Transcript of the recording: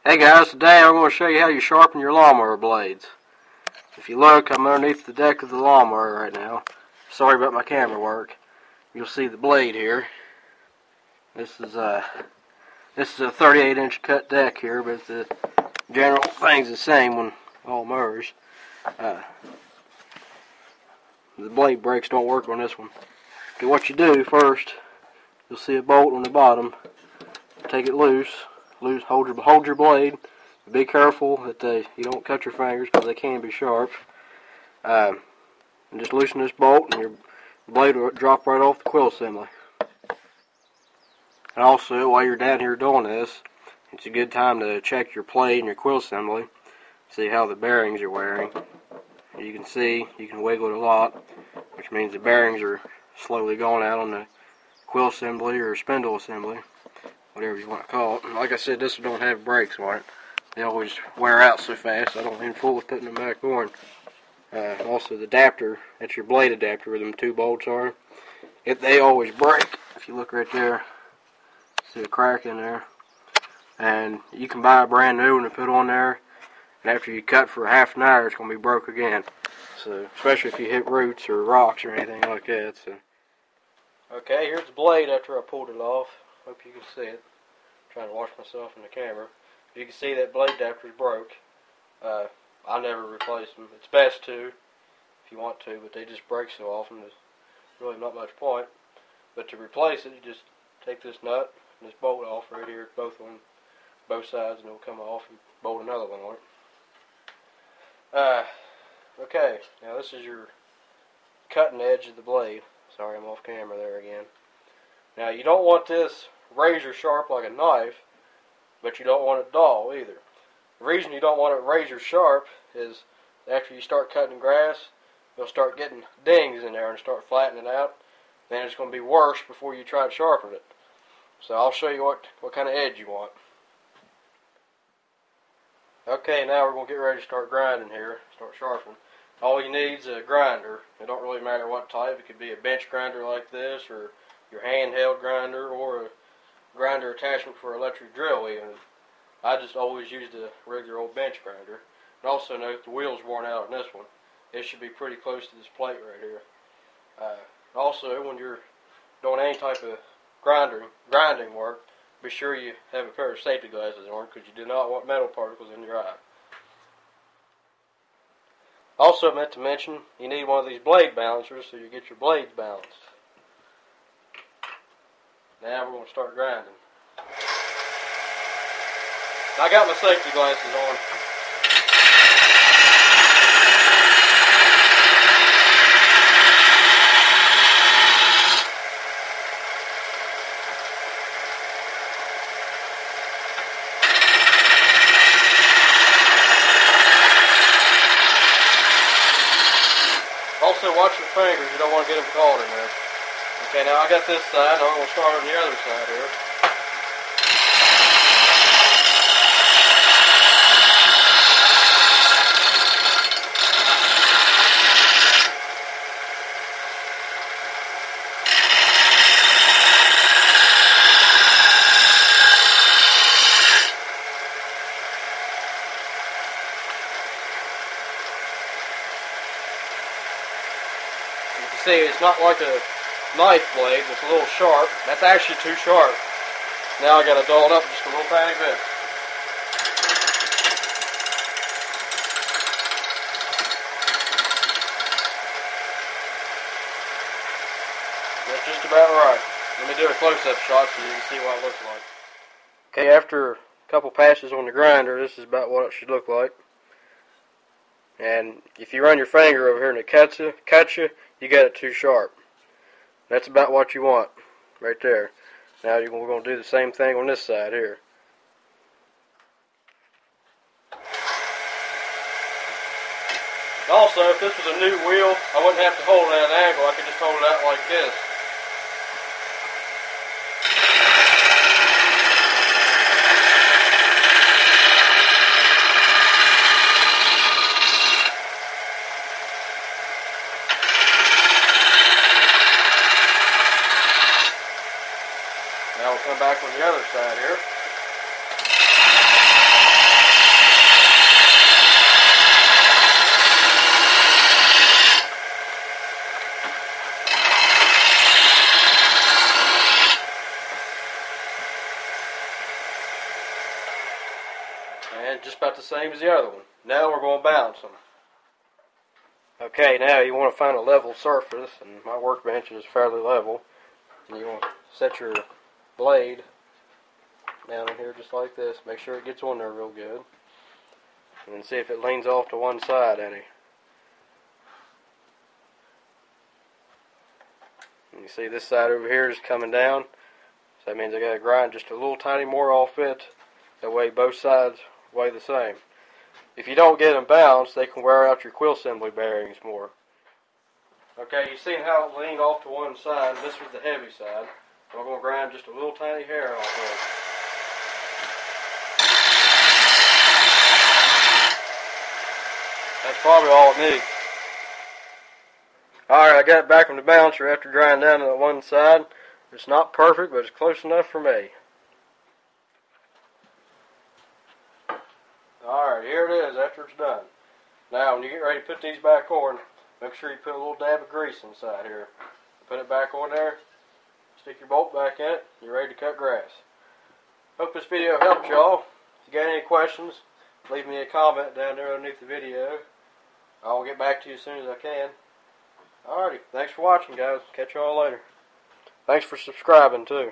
Hey guys, today I'm going to show you how you sharpen your lawnmower blades. If you look, I'm underneath the deck of the lawnmower right now. Sorry about my camera work. You'll see the blade here. This is a 38-inch cut deck here, but the general thing's the same on all mowers. The blade brakes don't work on this one. Okay, what you do first, you'll see a bolt on the bottom. Take it loose. Hold your blade. Be careful that you don't cut your fingers because they can be sharp. And just loosen this bolt and your blade will drop right off the quill assembly. And also, while you're down here doing this, it's a good time to check your plate and your quill assembly. See how the bearings are wearing. You can see, you can wiggle it a lot, which means the bearings are slowly going out on the quill assembly or spindle assembly, whatever you want to call it. And like I said, this one don't have brakes on it. They always wear out so fast, I don't even fool with putting them back on. Also, the adapter, that's your blade adapter where them two bolts are. They always break. If you look right there, see a crack in there. And you can buy a brand new one to put on there, and after you cut for half an hour, it's going to be broke again. So, especially if you hit roots or rocks or anything like that. So, okay, here's the blade after I pulled it off. Hope you can see it. I'm trying to watch myself in the camera. You can see that blade adapter is broke. I never replace them. It's best to, if you want to, but they just break so often. There's really not much point. But to replace it, you just take this nut and this bolt off right here, both sides, and it'll come off and bolt another one on it. Okay, now this is your cutting edge of the blade. Sorry, I'm off camera there again. Now you don't want this razor sharp like a knife, but you don't want it dull either. The reason you don't want it razor sharp is after you start cutting grass, you'll start getting dings in there and start flattening out. Then it's going to be worse before you try to sharpen it. So I'll show you what kind of edge you want. Okay, now we're going to get ready to start grinding here, start sharpening. All you need is a grinder. It don't really matter what type. It could be a bench grinder like this, or your handheld grinder, or a grinder attachment for electric drill even. I just always used a regular old bench grinder. And also note the wheel's worn out on this one. It should be pretty close to this plate right here. Also, when you're doing any type of grinding work, be sure you have a pair of safety glasses on because you do not want metal particles in your eye. Also meant to mention, you need one of these blade balancers so you get your blades balanced. Now we're going to start grinding. I got my safety glasses on. Also watch your fingers, you don't want to get them caught in there. Okay, now I got this side, I'm going to start on the other side here. You can see it's not like a knife blade, it's a little sharp. That's actually too sharp. Now I got to dull it up just a little tiny bit. That's just about right. Let me do a close-up shot so you can see what it looks like. Okay, after a couple passes on the grinder, this is about what it should look like. And if you run your finger over here and it cuts you, you got it too sharp. That's about what you want, right there. Now we're going to do the same thing on this side here. Also, if this was a new wheel, I wouldn't have to hold it at an angle. I could just hold it out like this. Now we'll come back on the other side here. And just about the same as the other one. Now we're going to balance them. Okay, now you want to find a level surface, and my workbench is fairly level. And you want to set your blade down in here just like this. Make sure it gets on there real good. And then see if it leans off to one side any. And you see this side over here is coming down. So that means I got to grind just a little tiny more off it. That way both sides weigh the same. If you don't get them balanced, they can wear out your quill assembly bearings more. Okay, you've seen how it leaned off to one side. This was the heavy side. I'm going to grind just a little tiny hair off of it. That's probably all it needs. Alright, I got it back from the balancer after grinding down to the one side. It's not perfect, but it's close enough for me. Alright, here it is after it's done. Now, when you get ready to put these back on, make sure you put a little dab of grease inside here. Put it back on there, stick your bolt back in it, you're ready to cut grass. Hope this video helped y'all. If you got any questions, leave me a comment down there underneath the video. I'll get back to you as soon as I can. Alrighty, thanks for watching, guys. Catch y'all later. Thanks for subscribing, too.